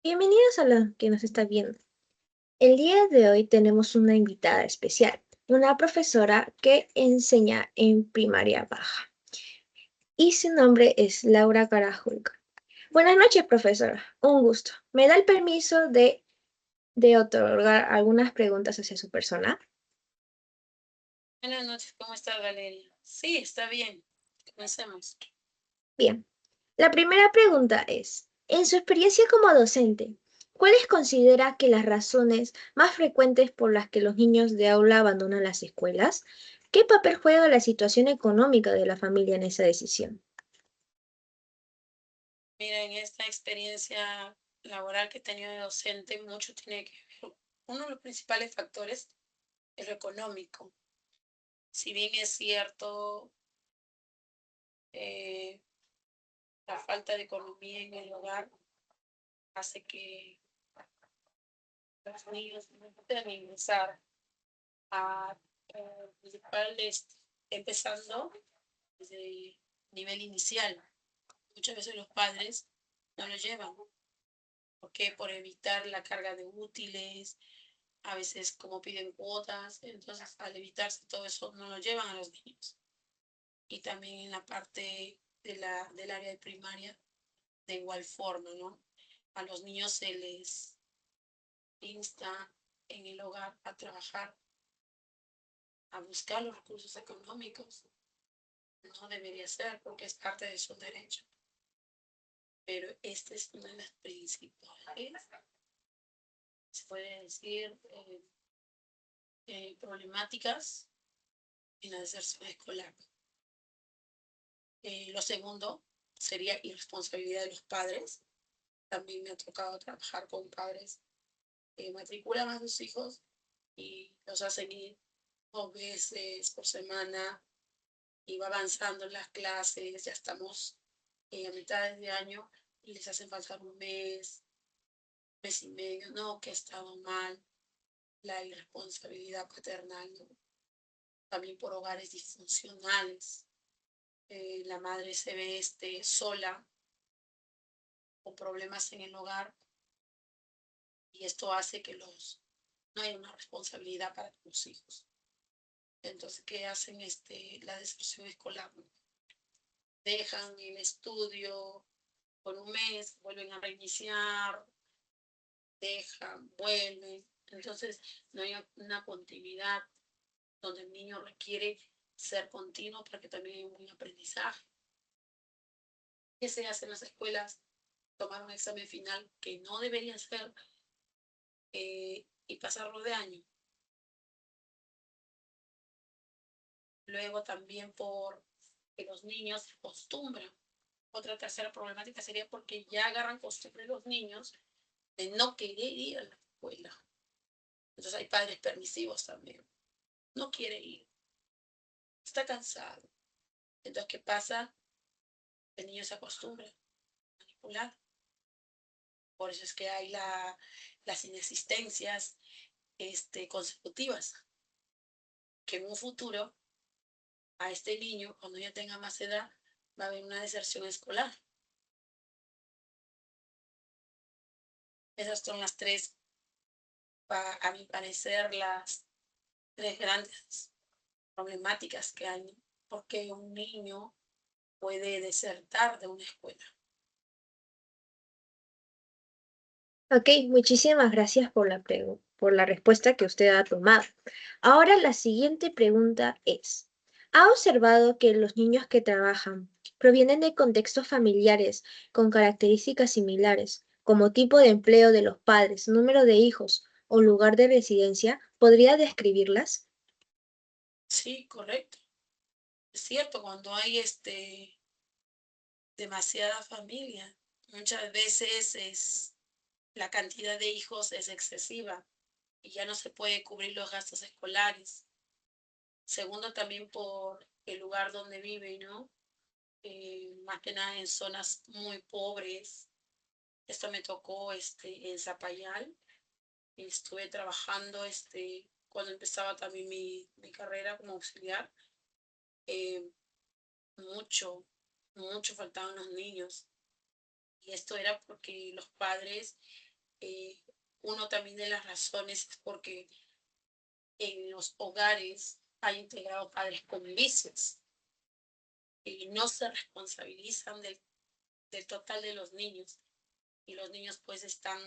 Bienvenidos a los que nos está viendo. El día de hoy tenemos una invitada especial, una profesora que enseña en primaria baja y su nombre es Laura Carajulca. Buenas noches, profesora. Un gusto. ¿Me da el permiso de otorgar algunas preguntas hacia su persona? Buenas noches, ¿cómo está Valeria? Sí, está bien. Comencemos. Bien. La primera pregunta es, en su experiencia como docente, ¿cuáles considera que las razones más frecuentes por las que los niños de aula abandonan las escuelas? ¿Qué papel juega la situación económica de la familia en esa decisión? Mira, en esta experiencia laboral que he tenido de docente, mucho tiene que ver. Uno de los principales factores es lo económico. Si bien es cierto, eh, la falta de economía en el hogar hace que los niños no puedan ingresar a principales, empezando desde nivel inicial. Muchas veces los padres no lo llevan. ¿Por qué? Por evitar la carga de útiles, a veces como piden cuotas, entonces al evitarse todo eso no lo llevan a los niños. Y también en la parte del área de primaria, de igual forma, ¿no? A los niños se les insta en el hogar a trabajar, a buscar los recursos económicos. No debería ser porque es parte de su derecho. Pero esta es una de las principales, se puede decir, problemáticas en la deserción escolar. Lo segundo sería irresponsabilidad de los padres. También me ha tocado trabajar con padres que matriculan a sus hijos y los hacen ir 2 veces por semana y va avanzando en las clases, ya estamos a mitad de año y les hacen faltar un mes y medio, no, que ha estado mal, la irresponsabilidad paternal, ¿no? También por hogares disfuncionales. La madre se ve sola con problemas en el hogar y esto hace que no haya una responsabilidad para los hijos. Entonces, ¿qué hacen la deserción escolar? Dejan el estudio por un mes, vuelven a reiniciar, dejan, vuelven. Entonces, no hay una continuidad donde el niño requiere ser continuo para que también haya un buen aprendizaje. ¿Qué se hace en las escuelas? Tomar un examen final que no debería ser y pasarlo de año. Luego también por que los niños se acostumbran. Otra tercera problemática sería porque ya agarran costumbre los niños de no querer ir a la escuela. Entonces hay padres permisivos también. No quiere ir, está cansado. Entonces, ¿qué pasa? El niño se acostumbra a manipular. Por eso es que hay las inexistencias consecutivas, que en un futuro a este niño, cuando ya tenga más edad, va a haber una deserción escolar. Esas son las tres, a mi parecer, las tres grandes problemáticas que hay, porque un niño puede desertar de una escuela. Ok, muchísimas gracias por por la respuesta que usted ha tomado. Ahora la siguiente pregunta es, ¿ha observado que los niños que trabajan provienen de contextos familiares con características similares, como tipo de empleo de los padres, número de hijos o lugar de residencia? ¿Podría describirlas? Sí, correcto. Es cierto, cuando hay demasiada familia, muchas veces la cantidad de hijos es excesiva y ya no se puede cubrir los gastos escolares. Segundo, también por el lugar donde vive, ¿no? Más que nada en zonas muy pobres. Esto me tocó en Zapayal. Estuve trabajando cuando empezaba también mi carrera como auxiliar. Eh, mucho, mucho faltaban los niños. Y esto era porque los padres Uno también de las razones es porque en los hogares hay integrado padres con vicios y no se responsabilizan del total de los niños. Y los niños pues están,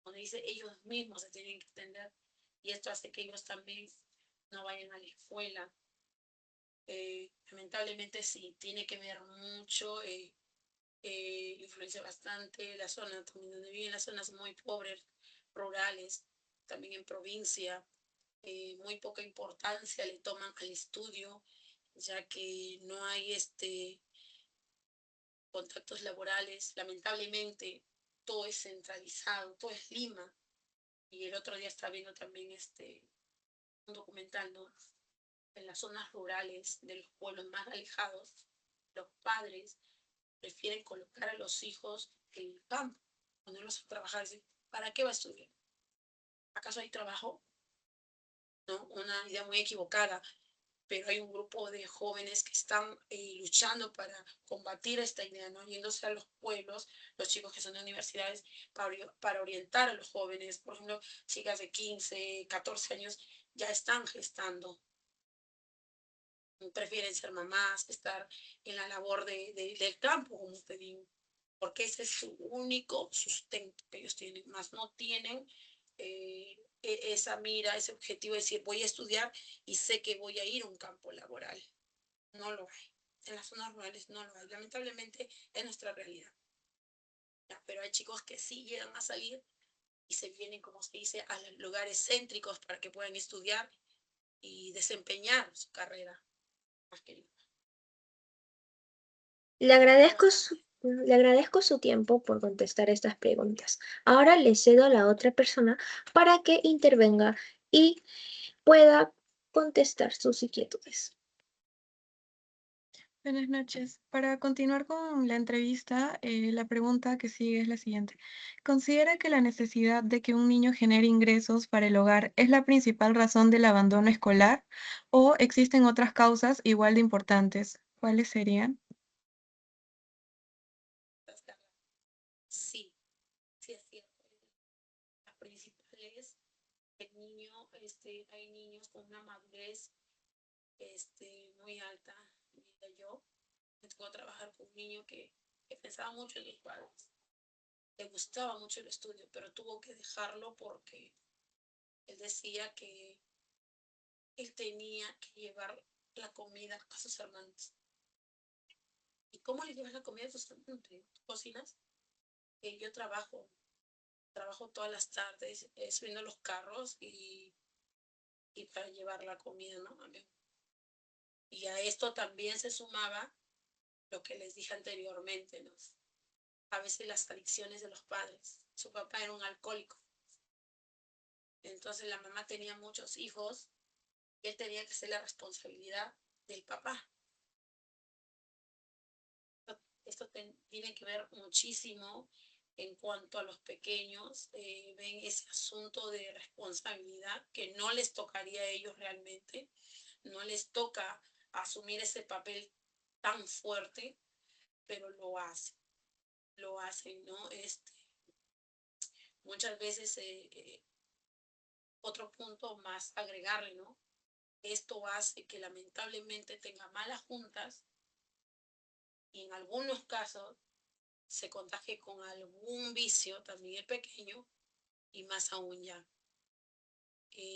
como dice, ellos mismos se tienen que atender y esto hace que ellos también no vayan a la escuela. Lamentablemente sí, tiene que ver mucho, influencia bastante la zona también donde viven, las zonas muy pobres, rurales, también en provincia, muy poca importancia le toman al estudio, ya que no hay contactos laborales, lamentablemente todo es centralizado, todo es Lima. Y el otro día estaba viendo también un documental, ¿no? En las zonas rurales de los pueblos más alejados, los padres prefieren colocar a los hijos en el campo, ponerlos a trabajar. ¿Para qué va a estudiar? ¿Acaso hay trabajo? ¿No? Una idea muy equivocada, pero hay un grupo de jóvenes que están luchando para combatir esta idea, ¿no? Yéndose a los pueblos, los chicos que son de universidades, para orientar a los jóvenes. Por ejemplo, chicas de 15, 14 años ya están gestando, prefieren ser mamás, estar en la labor del campo, como te digo, porque ese es su único sustento que ellos tienen, más no tienen esa mira, ese objetivo de decir voy a estudiar y sé que voy a ir a un campo laboral. No lo hay. En las zonas rurales no lo hay. Lamentablemente es nuestra realidad. ¿Ya? Pero hay chicos que sí llegan a salir y se vienen, como se dice, a los lugares céntricos para que puedan estudiar y desempeñar su carrera más querida. Le agradezco le agradezco su tiempo por contestar estas preguntas. Ahora le cedo a la otra persona para que intervenga y pueda contestar sus inquietudes. Buenas noches. Para continuar con la entrevista, la pregunta que sigue es la siguiente. ¿Considera que la necesidad de que un niño genere ingresos para el hogar es la principal razón del abandono escolar o existen otras causas igual de importantes? ¿Cuáles serían? Sí, sí es cierto. Las principales, el niño, hay niños con una madurez muy alta, diría yo. Me tocó trabajar con un niño que pensaba mucho en los padres, le gustaba mucho el estudio, pero tuvo que dejarlo porque él decía que él tenía que llevar la comida a sus hermanos. ¿Y cómo le llevas la comida a tus hermanos? ¿Tú cocinas? Yo trabajo todas las tardes subiendo los carros y para llevar la comida, ¿no? Y a esto también se sumaba lo que les dije anteriormente, ¿no? A veces las adicciones de los padres. Su papá era un alcohólico. Entonces la mamá tenía muchos hijos y él tenía que ser la responsabilidad del papá. Esto tiene que ver muchísimo en cuanto a los pequeños, ven ese asunto de responsabilidad que no les tocaría a ellos realmente, no les toca asumir ese papel tan fuerte, pero lo hacen, ¿no? Muchas veces, otro punto más agregarle, ¿no? Esto hace que lamentablemente tenga malas juntas y en algunos casos se contagie con algún vicio, también el pequeño, y más aún ya,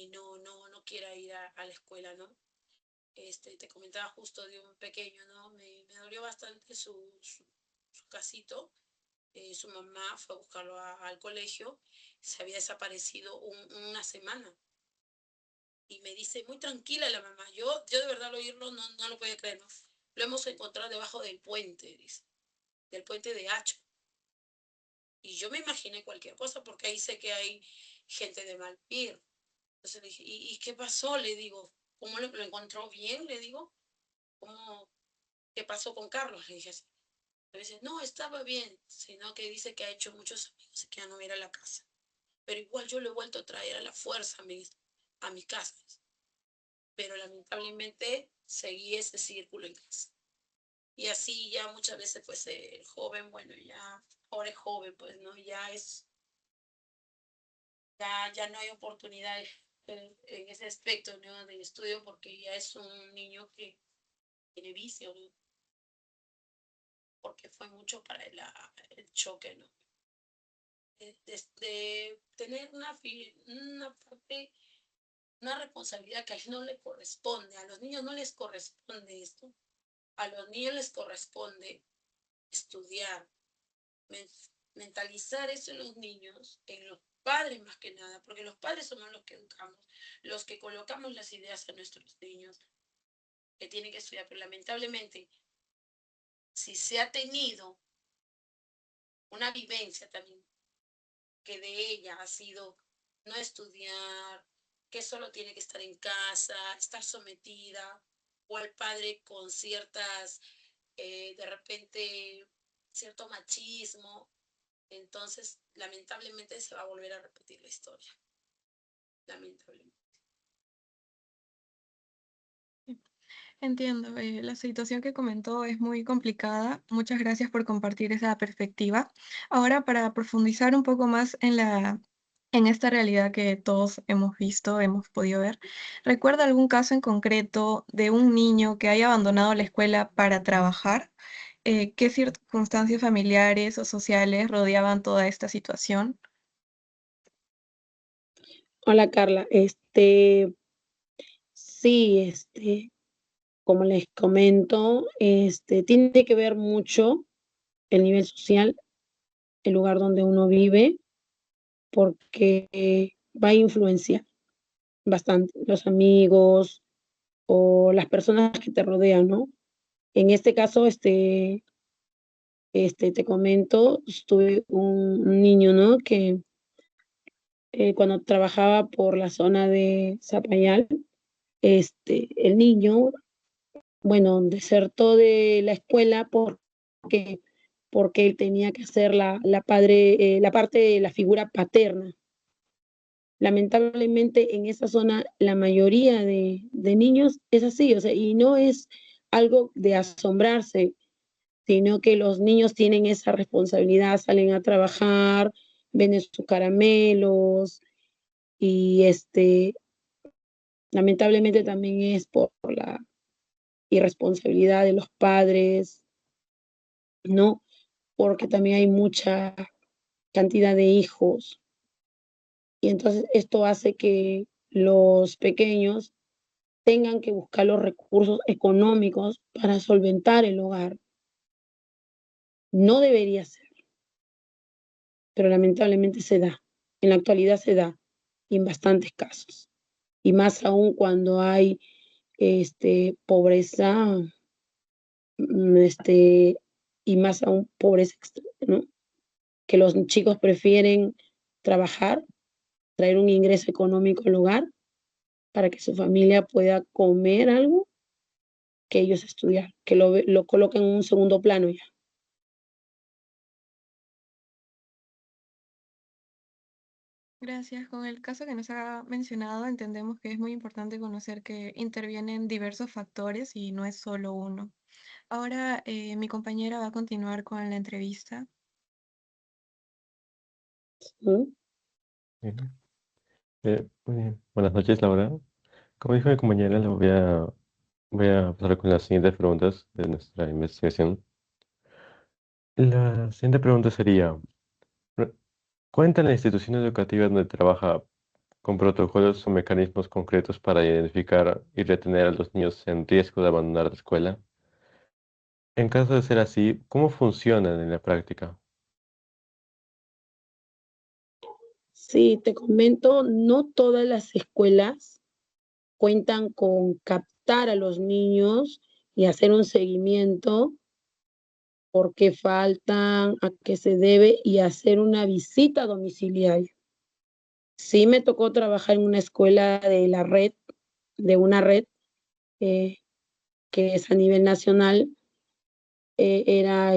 no quiera ir a la escuela, ¿no? Te comentaba justo de un pequeño, ¿no? Me dolió bastante su casito. Su mamá fue a buscarlo al colegio, se había desaparecido una semana. Y me dice, muy tranquila la mamá, yo de verdad al oírlo no lo podía creer, ¿no? Lo hemos encontrado debajo del puente, dice, del puente de Hacho. Y yo me imaginé cualquier cosa porque ahí sé que hay gente de Malpir. Entonces le dije, ¿y qué pasó? Le digo, ¿cómo lo encontró bien? Le digo, ¿cómo, qué pasó con Carlos? Le dije así. Me dice, no, estaba bien, sino que dice que ha hecho muchos amigos y que ya no viene a la casa. Pero igual yo lo he vuelto a traer a la fuerza a mi casa. Pero lamentablemente seguí ese círculo en casa. Y así ya muchas veces pues el joven, bueno, ya ahora es joven, pues no, ya es ya no hay oportunidades en ese aspecto, ¿no?, del estudio, porque ya es un niño que tiene vicio, ¿no?, porque fue mucho para el choque, ¿no?, de tener una parte, una responsabilidad que a él no le corresponde. A los niños no les corresponde esto. A los niños les corresponde estudiar, mentalizar eso en los niños, en los padres más que nada, porque los padres somos los que educamos, los que colocamos las ideas a nuestros niños, que tienen que estudiar. Pero lamentablemente, si se ha tenido una vivencia también que de ella ha sido no estudiar, que solo tiene que estar en casa, estar sometida, o el padre con ciertas, de repente, cierto machismo, entonces lamentablemente se va a volver a repetir la historia, lamentablemente. Entiendo, la situación que comentó es muy complicada. Muchas gracias por compartir esa perspectiva. Ahora, para profundizar un poco más en esta realidad que todos hemos visto, hemos podido ver, ¿recuerda algún caso en concreto de un niño que haya abandonado la escuela para trabajar? ¿Qué circunstancias familiares o sociales rodeaban toda esta situación? Hola Carla, sí, como les comento, tiene que ver mucho el nivel social, el lugar donde uno vive, porque va a influenciar bastante los amigos o las personas que te rodean, ¿no? En este caso, te comento, tuve un niño, ¿no? Que cuando trabajaba por la zona de Zapayal, el niño, bueno, desertó de la escuela porque él tenía que hacer la parte de la figura paterna. Lamentablemente en esa zona la mayoría de niños es así, o sea, y no es algo de asombrarse, sino que los niños tienen esa responsabilidad, salen a trabajar, venden sus caramelos y lamentablemente también es por la irresponsabilidad de los padres, ¿no? Porque también hay mucha cantidad de hijos y entonces esto hace que los pequeños tengan que buscar los recursos económicos para solventar el hogar. No debería ser, pero lamentablemente se da. En la actualidad se da y en bastantes casos. Y más aún cuando hay pobreza, y más aún pobreza extrema, ¿no? Que los chicos prefieren trabajar, traer un ingreso económico al hogar para que su familia pueda comer algo, que ellos estudiar, que lo coloquen en un segundo plano ya. Gracias. Con el caso que nos ha mencionado, entendemos que es muy importante conocer que intervienen diversos factores y no es solo uno. Ahora, mi compañera va a continuar con la entrevista. ¿No? Bien. Muy bien. Buenas noches, Laura. Como dijo mi compañera, voy a pasar con las siguientes preguntas de nuestra investigación. La siguiente pregunta sería, re- ¿cuenta la institución educativa donde trabaja con protocolos o mecanismos concretos para identificar y retener a los niños en riesgo de abandonar la escuela? En caso de ser así, ¿cómo funcionan en la práctica? Sí, te comento, no todas las escuelas cuentan con captar a los niños y hacer un seguimiento, por qué faltan, a qué se debe y hacer una visita domiciliaria. Sí me tocó trabajar en una escuela de una red eh, que es a nivel nacional, era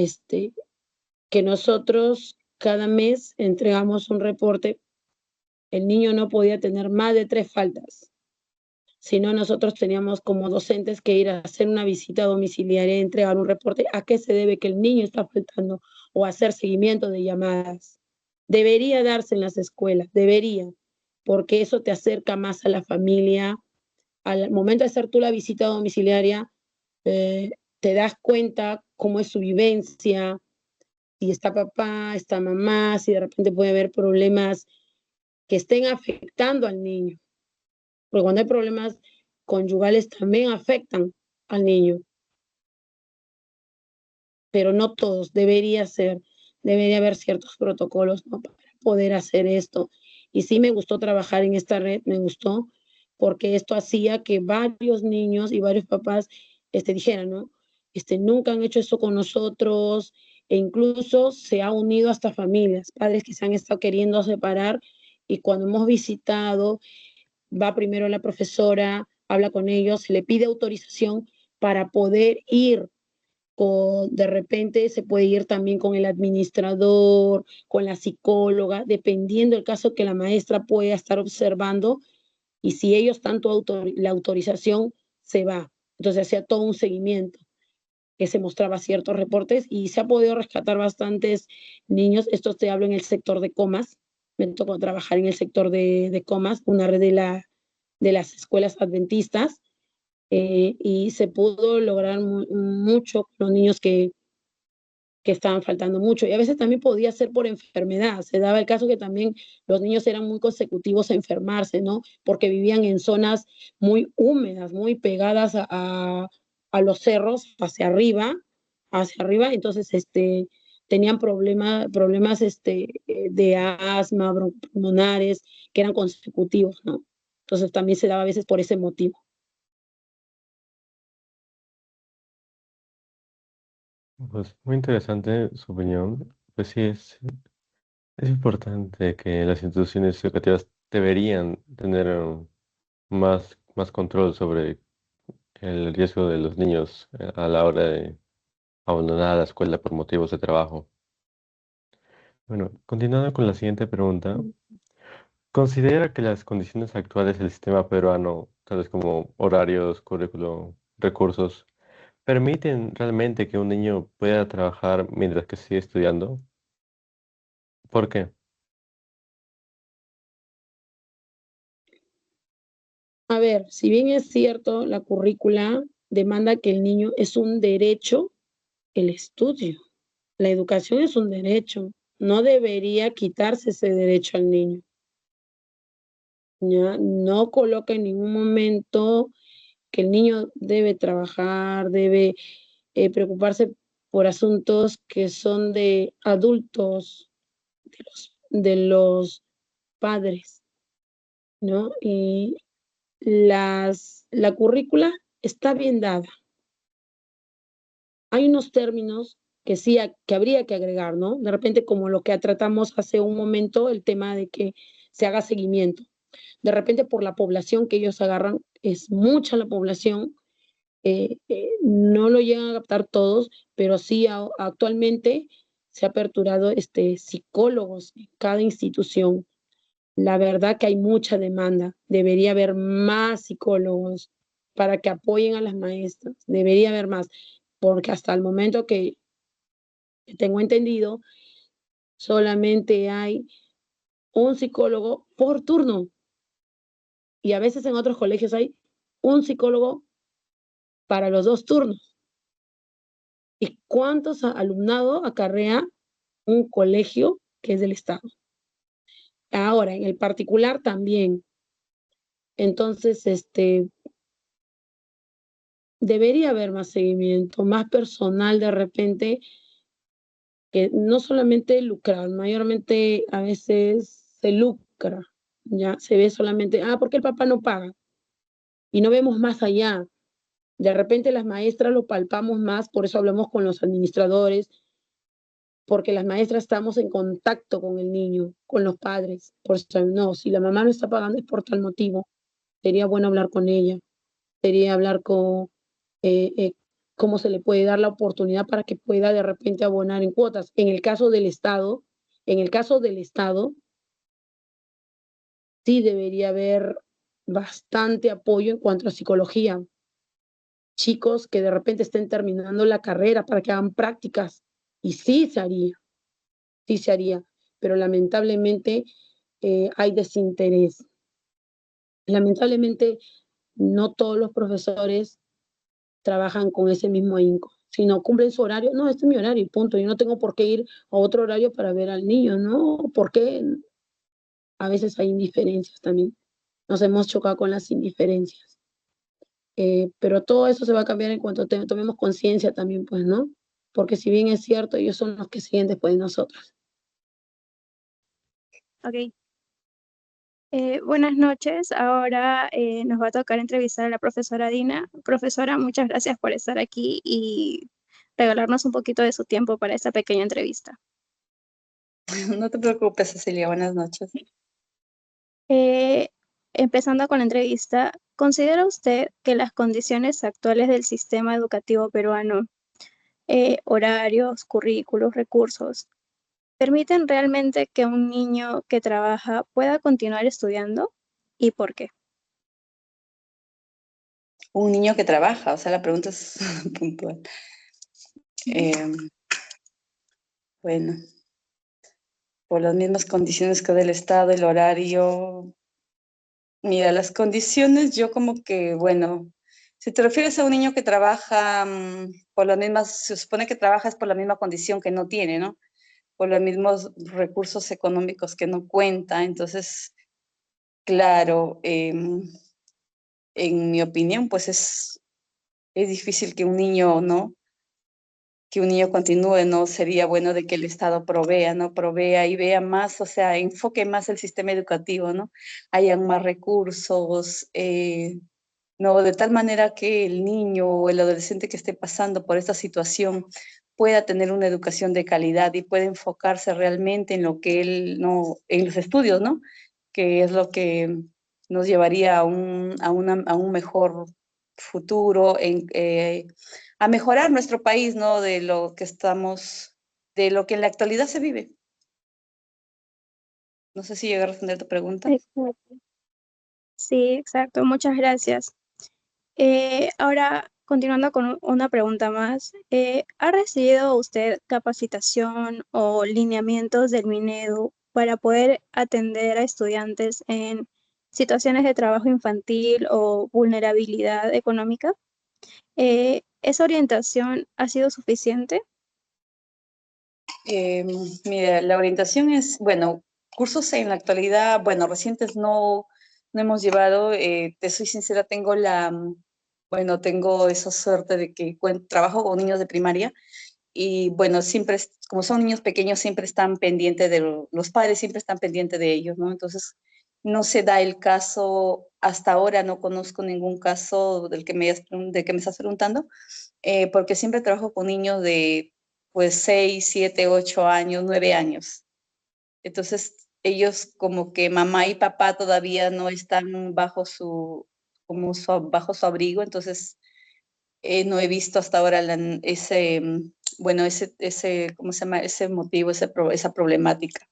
que nosotros cada mes entregamos un reporte. El niño no podía tener más de 3 faltas. Si no, nosotros teníamos como docentes que ir a hacer una visita domiciliaria y entregar un reporte a qué se debe que el niño está faltando o hacer seguimiento de llamadas. Debería darse en las escuelas, debería. porque eso te acerca más a la familia. Al momento de hacer tú la visita domiciliaria, te das cuenta cómo es su vivencia, si está papá, está mamá, si de repente puede haber problemas que estén afectando al niño. Porque cuando hay problemas conyugales también afectan al niño, pero no todos, debería haber ciertos protocolos, ¿no? Para poder hacer esto. Y sí me gustó trabajar en esta red, me gustó, porque esto hacía que varios niños y varios papás dijeran, ¿no? Nunca han hecho esto con nosotros, e incluso se ha unido hasta familias, padres que se han estado queriendo separar, y cuando hemos visitado, va primero la profesora, habla con ellos, se le pide autorización para poder ir de repente se puede ir también con el administrador, con la psicóloga, dependiendo del caso que la maestra pueda estar observando, y si ellos tanto la autorización, se va. Entonces hacía todo un seguimiento que se mostraba ciertos reportes y se ha podido rescatar bastantes niños. Esto te hablo en el sector de Comas. Me tocó trabajar en el sector de Comas, una red de las escuelas adventistas, y se pudo lograr mucho con los niños que estaban faltando mucho. Y a veces también podía ser por enfermedad. Se daba el caso que también los niños eran muy consecutivos a enfermarse, ¿no? Porque vivían en zonas muy húmedas, muy pegadas a los cerros, hacia arriba. Entonces, tenían problemas de asma, pulmonares, que eran consecutivos, ¿no? Entonces también se daba a veces por ese motivo. Pues muy interesante su opinión. Pues sí, es importante que las instituciones educativas deberían tener más control sobre el riesgo de los niños a la hora de abandonar la escuela por motivos de trabajo. Bueno, continuando con la siguiente pregunta, ¿considera que las condiciones actuales del sistema peruano, tales como horarios, currículo, recursos, permiten realmente que un niño pueda trabajar mientras que sigue estudiando? ¿Por qué? A ver, si bien es cierto, la currícula demanda que el niño es un derecho, el estudio, la educación es un derecho, no debería quitarse ese derecho al niño. ¿Ya? No coloca en ningún momento que el niño debe trabajar, debe preocuparse por asuntos que son de adultos, de los padres, ¿no? Y la currícula está bien dada. Hay unos términos que sí que habría que agregar, ¿no? De repente, como lo que tratamos hace un momento, el tema de que se haga seguimiento. De repente, por la población que ellos agarran, es mucha la población, no lo llegan a captar todos, pero sí actualmente se ha aperturado psicólogos en cada institución. La verdad que hay mucha demanda, debería haber más psicólogos para que apoyen a las maestras, debería haber más, porque hasta el momento que tengo entendido, solamente hay un psicólogo por turno, y a veces en otros colegios hay un psicólogo para los 2 turnos. ¿Y cuántos alumnado acarrea un colegio que es del Estado? Ahora, en el particular también. Entonces, debería haber más seguimiento, más personal de repente, que no solamente lucrar, mayormente a veces se lucra, ya se ve solamente, porque el papá no paga, y no vemos más allá. De repente las maestras lo palpamos más, por eso hablamos con los administradores, porque las maestras estamos en contacto con el niño, con los padres. Por eso, no, si la mamá no está pagando es por tal motivo. Sería bueno hablar con ella, sería hablar con cómo se le puede dar la oportunidad para que pueda de repente abonar en cuotas. En el caso del Estado, sí debería haber bastante apoyo en cuanto a psicología. Chicos que de repente estén terminando la carrera para que hagan prácticas, y sí se haría, pero lamentablemente hay desinterés. Lamentablemente, no todos los profesores trabajan con ese mismo ahínco. Si no cumplen su horario, no, este es mi horario y punto. Yo no tengo por qué ir a otro horario para ver al niño, ¿no? Porque a veces hay indiferencias también. Nos hemos chocado con las indiferencias. Pero todo eso se va a cambiar en cuanto tomemos conciencia también, pues, ¿no? Porque si bien es cierto, ellos son los que siguen después de nosotros. Ok. Buenas noches. Ahora nos va a tocar entrevistar a la profesora Dina. Profesora, muchas gracias por estar aquí y regalarnos un poquito de su tiempo para esta pequeña entrevista. No te preocupes, Cecilia, buenas noches. Empezando con la entrevista, ¿considera usted que las condiciones actuales del sistema educativo peruano, horarios, currículos, recursos, permiten realmente que un niño que trabaja pueda continuar estudiando? ¿Y por qué? Un niño que trabaja, o sea, la pregunta es puntual. Bueno, por las mismas condiciones que del Estado, el horario. Mira, las condiciones, yo como que, bueno, si te refieres a un niño que trabaja por las mismas, se supone que trabaja es por la misma condición que no tiene, ¿no? Por los mismos recursos económicos que no cuenta. Entonces, claro, en mi opinión, pues es difícil que un niño, ¿no? Que un niño continúe, ¿no? Sería bueno de que el Estado provea, ¿no? Provea y vea más, o sea, enfoque más el sistema educativo, ¿no? Hayan más recursos, ¿no? De tal manera que el niño o el adolescente que esté pasando por esta situación pueda tener una educación de calidad y pueda enfocarse realmente en lo que él, ¿no? En los estudios, ¿no? Que es lo que nos llevaría a un mejor futuro, a mejorar nuestro país, ¿no? De lo que estamos, de lo que en la actualidad se vive. No sé si llega a responder tu pregunta. Exacto. Sí, exacto. Muchas gracias. Ahora, continuando con una pregunta más, ¿ha recibido usted capacitación o lineamientos del Minedu para poder atender a estudiantes en situaciones de trabajo infantil o vulnerabilidad económica? ¿Esa orientación ha sido suficiente? Mira, la orientación es, bueno, cursos en la actualidad, bueno, recientes no hemos llevado, te soy sincera, bueno, tengo esa suerte de que trabajo con niños de primaria y bueno, siempre, como son niños pequeños, siempre están pendientes los padres siempre están pendientes de ellos, ¿no? Entonces, no se da el caso, hasta ahora no conozco ningún caso del que me estás preguntando, porque siempre trabajo con niños de pues 6, 7, 8 años, 9 años. Entonces, ellos como que mamá y papá todavía no están bajo su abrigo, entonces no he visto hasta ahora ¿cómo se llama? Ese motivo, esa problemática.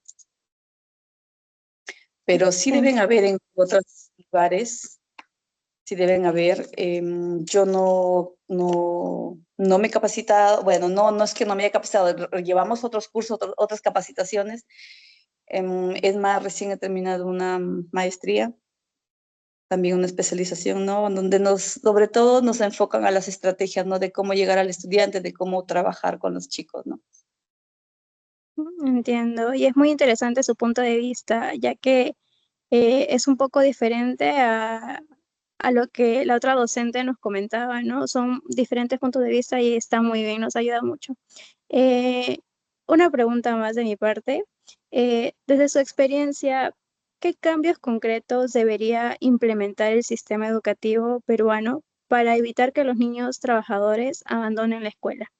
Pero sí deben haber en otros lugares, sí deben haber. Yo no me he capacitado, bueno, no es que no me haya capacitado, llevamos otros cursos, otras capacitaciones. Es más, recién he terminado una maestría, también una especialización, ¿no? Donde sobre todo nos enfocan a las estrategias, ¿no? De cómo llegar al estudiante, de cómo trabajar con los chicos, ¿no? Entiendo, y es muy interesante su punto de vista, ya que es un poco diferente a lo que la otra docente nos comentaba, ¿no? Son diferentes puntos de vista y está muy bien, nos ayuda mucho. Una pregunta más de mi parte. Desde su experiencia, ¿qué cambios concretos debería implementar el sistema educativo peruano para evitar que los niños trabajadores abandonen la escuela?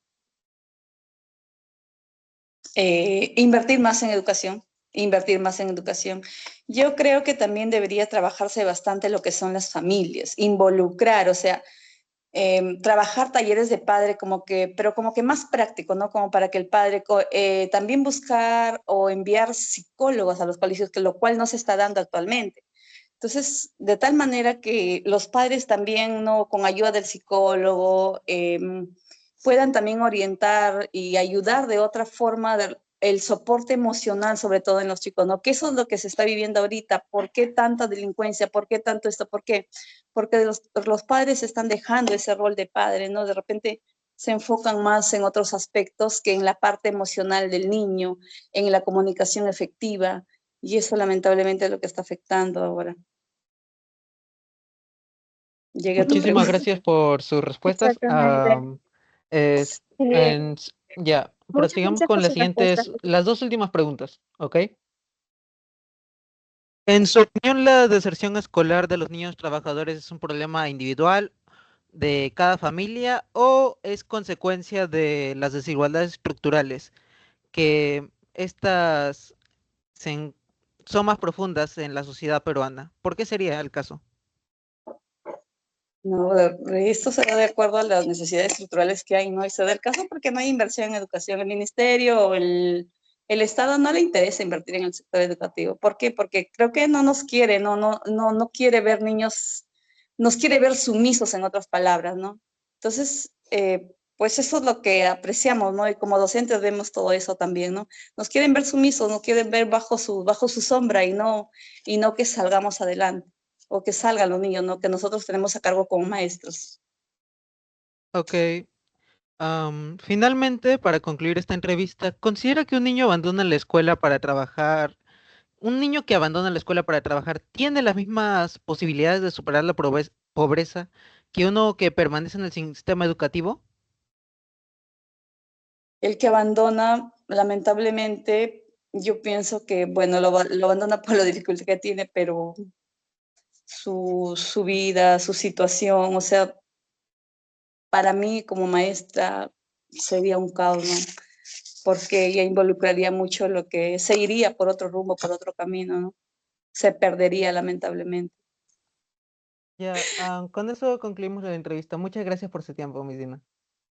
Invertir más en educación, invertir más en educación. Yo creo que también debería trabajarse bastante lo que son las familias, involucrar, o sea, trabajar talleres de padre pero como que más práctico, ¿no? Como para que el padre también buscar o enviar psicólogos a los colegios, que lo cual no se está dando actualmente. Entonces, de tal manera que los padres también, ¿no? Con ayuda del psicólogo, puedan también orientar y ayudar de otra forma el soporte emocional, sobre todo en los chicos, ¿no? Que eso es lo que se está viviendo ahorita. ¿Por qué tanta delincuencia? ¿Por qué tanto esto? ¿Por qué? Porque los padres están dejando ese rol de padre, ¿no? De repente se enfocan más en otros aspectos que en la parte emocional del niño, en la comunicación efectiva, y eso lamentablemente es lo que está afectando ahora. Llegué a tu Muchísimas pregunta. gracias por sus respuestas. Exactamente. Ya, Muchas prosigamos gracias con por las sus respuestas. siguientes, las dos últimas preguntas, ¿ok? En su opinión, ¿la deserción escolar de los niños trabajadores es un problema individual de cada familia o es consecuencia de las desigualdades estructurales, que estas se en- son más profundas en la sociedad peruana? ¿Por qué sería el caso? No, esto se da de acuerdo a las necesidades estructurales que hay, ¿no? Y se da el caso porque no hay inversión en educación. El ministerio o el Estado no le interesa invertir en el sector educativo. ¿Por qué? Porque creo que no nos quiere, no quiere ver niños, nos quiere ver sumisos, en otras palabras, ¿no? Entonces, pues eso es lo que apreciamos, ¿no? Y como docentes vemos todo eso también, ¿no? Nos quieren ver sumisos, nos quieren ver bajo su sombra y no que salgamos adelante o que salgan los niños, ¿no? Que nosotros tenemos a cargo como maestros. Ok. Finalmente, para concluir esta entrevista, ¿considera que un niño abandona la escuela para trabajar, un niño que abandona la escuela para trabajar, tiene las mismas posibilidades de superar la pobreza que uno que permanece en el sistema educativo? El que abandona, lamentablemente, yo pienso que, bueno, lo abandona por la dificultad que tiene, pero su vida, su situación, o sea, para mí como maestra sería un caos, ¿no? Porque ella involucraría mucho lo que se iría por otro rumbo, por otro camino, ¿no? Se perdería lamentablemente. Ya, con eso concluimos la entrevista. Muchas gracias por su tiempo, Miss Dina.